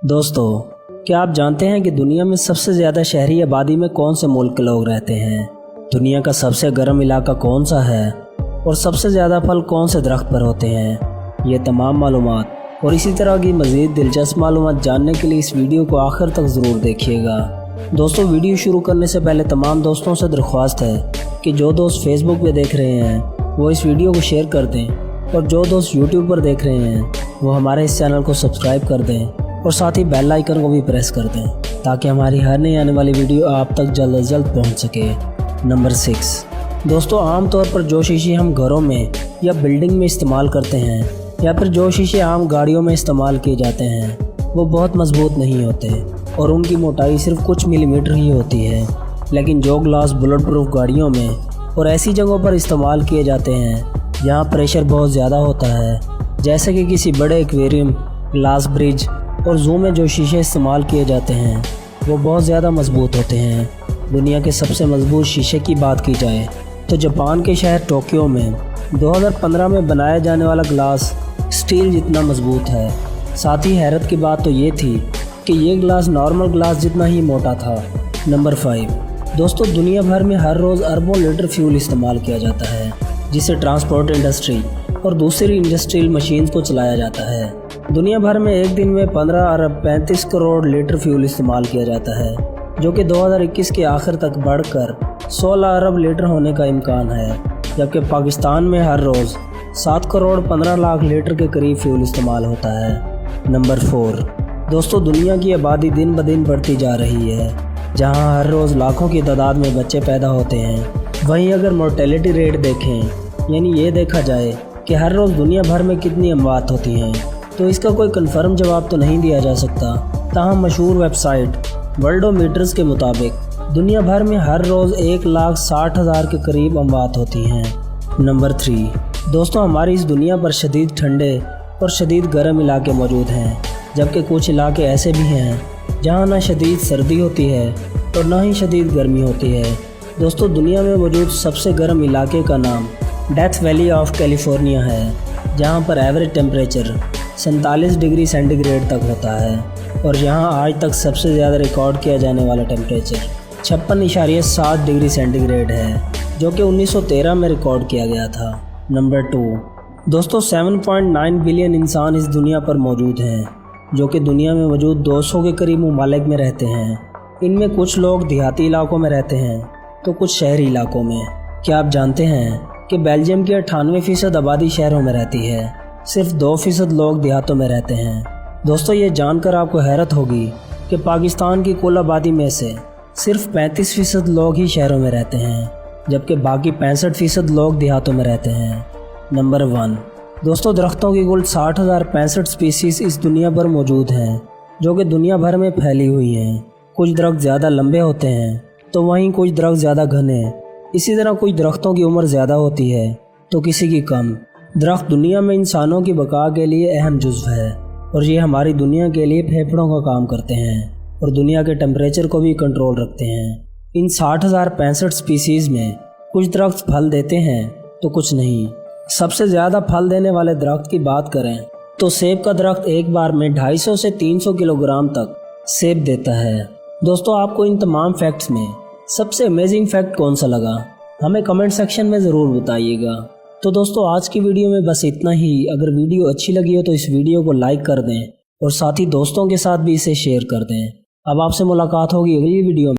दोस्तों, क्या आप जानते हैं कि दुनिया में सबसे ज़्यादा शहरी आबादी में कौन से मुल्क के लोग रहते हैं? दुनिया का सबसे गर्म इलाका कौन सा है और सबसे ज़्यादा फल कौन से दरख्त पर होते हैं? ये तमाम मालूमात और इसी तरह की मज़ीद दिलचस्प मालूमात जानने के लिए इस वीडियो को आखिर तक ज़रूर देखिएगा। दोस्तों, वीडियो शुरू करने से पहले तमाम दोस्तों से दरख्वास्त है कि जो दोस्त फेसबुक पे देख रहे हैं वो इस वीडियो को शेयर कर दें, और जो दोस्त यूट्यूब पर देख रहे हैं वो हमारे इस चैनल को सब्सक्राइब कर दें और साथ ही बेल आइकन को भी प्रेस कर दें ताकि हमारी हर नई आने वाली वीडियो आप तक जल्द से जल्द पहुंच सके। नंबर 6। दोस्तों, आमतौर पर जो शीशे हम घरों में या बिल्डिंग में इस्तेमाल करते हैं या फिर जो शीशे आम गाड़ियों में इस्तेमाल किए जाते हैं वो बहुत मजबूत नहीं होते और उनकी मोटाई सिर्फ कुछ मिलीमीटर ही होती है। लेकिन जो ग्लास बुलेट प्रूफ गाड़ियों में और ऐसी जगहों पर इस्तेमाल किए जाते हैं जहाँ प्रेशर बहुत ज़्यादा होता है, जैसे कि किसी बड़े एक्वेरियम, ग्लास ब्रिज और ज़ू में जो शीशे इस्तेमाल किए जाते हैं वो बहुत ज़्यादा मजबूत होते हैं। दुनिया के सबसे मजबूत शीशे की बात की जाए तो जापान के शहर टोक्यो में 2015 में बनाया जाने वाला ग्लास स्टील जितना मजबूत है। साथ ही हैरत की बात तो ये थी कि ये ग्लास नॉर्मल ग्लास जितना ही मोटा था। नंबर 5। दोस्तों, दुनिया भर में हर रोज़ अरबों लीटर फ्यूल इस्तेमाल किया जाता है जिसे ट्रांसपोर्ट इंडस्ट्री और दूसरी इंडस्ट्रियल मशीन्स को चलाया जाता है। दुनिया भर में एक दिन में 15 अरब 35 करोड़ लीटर फ्यूल इस्तेमाल किया जाता है, जो कि 2021 के आखिर तक बढ़कर 16 अरब लीटर होने का इम्कान है, जबकि पाकिस्तान में हर रोज़ 7 करोड़ 15 लाख लीटर के करीब फ्यूल इस्तेमाल होता है। नंबर 4। दोस्तों, दुनिया की आबादी दिन ब दिन बढ़ती जा रही है, जहां हर रोज़ लाखों की तादाद में बच्चे पैदा होते हैं। वहीं अगर मोर्टेलिटी रेट देखें, यानी ये देखा जाए कि हर रोज़ दुनिया भर में कितनी अमवात होती हैं, तो इसका कोई कन्फर्म जवाब तो नहीं दिया जा सकता। ताहम मशहूर वेबसाइट वर्ल्डोमीटर्स के मुताबिक दुनिया भर में हर रोज़ 1,60,000 के करीब अमवात होती हैं। नंबर 3। दोस्तों, हमारी इस दुनिया पर शदीद ठंडे और शदीद गर्म इलाके मौजूद हैं, जबकि कुछ इलाके ऐसे भी हैं जहाँ ना शदीद सर्दी होती है और ना ही शदीद गर्मी होती है। दोस्तों, दुनिया में मौजूद सबसे गर्म इलाके का नाम डेथ वैली ऑफ कैलिफोर्निया है, जहाँ पर एवरेज टेम्परेचर 47 डिग्री सेंटीग्रेड तक होता है और यहाँ आज तक सबसे ज़्यादा रिकॉर्ड किया जाने वाला टेम्परेचर 56.7 डिग्री सेंटीग्रेड है, जो कि 1913 में रिकॉर्ड किया गया था। नंबर 2। दोस्तों, 7.9 बिलियन इंसान इस दुनिया पर मौजूद हैं, जो कि दुनिया में मौजूद 200 के करीब ममालिक में रहते हैं। इनमें कुछ लोग देहाती इलाकों में रहते हैं तो कुछ शहरी इलाकों में। क्या आप जानते हैं कि बेल्जियम की 98% आबादी शहरों में रहती है, सिर्फ 2% लोग देहातों में रहते हैं। दोस्तों, ये जानकर आपको हैरत होगी कि पाकिस्तान की कुल आबादी में से सिर्फ 35% लोग ही शहरों में रहते हैं, जबकि बाकी 65% लोग देहातों में रहते हैं। नंबर 1। दोस्तों, दरख्तों की कुल 60,065 स्पीसीज़ इस दुनिया पर मौजूद हैं, जो कि दुनिया भर में फैली हुई हैं। कुछ दरख्त ज़्यादा लंबे होते हैं तो वहीं कुछ दरख्त ज़्यादा घने। इसी तरह कुछ दरख्तों की उम्र ज़्यादा होती है तो किसी की कम। दरख्त दुनिया में इंसानों की बका के लिए अहम जुज़्व है और ये हमारी दुनिया के लिए फेफड़ों का काम करते हैं और दुनिया के टेम्परेचर को भी कंट्रोल रखते हैं। इन 60,065 स्पीसीज़ में कुछ दरख्त फल देते हैं तो कुछ नहीं। सबसे ज़्यादा फल देने वाले दरख्त की बात करें तो सेब का दरख्त एक बार में 250 से 300 किलोग्राम तक सेब देता है। दोस्तों, आपको इन तमाम फैक्ट्स में सबसे अमेजिंग फैक्ट कौन सा लगा, हमें कमेंट सेक्शन में ज़रूर बताइएगा। तो दोस्तों, आज की वीडियो में बस इतना ही। अगर वीडियो अच्छी लगी हो तो इस वीडियो को लाइक कर दें और साथ ही दोस्तों के साथ भी इसे शेयर कर दें। अब आपसे मुलाकात होगी अगली वीडियो में।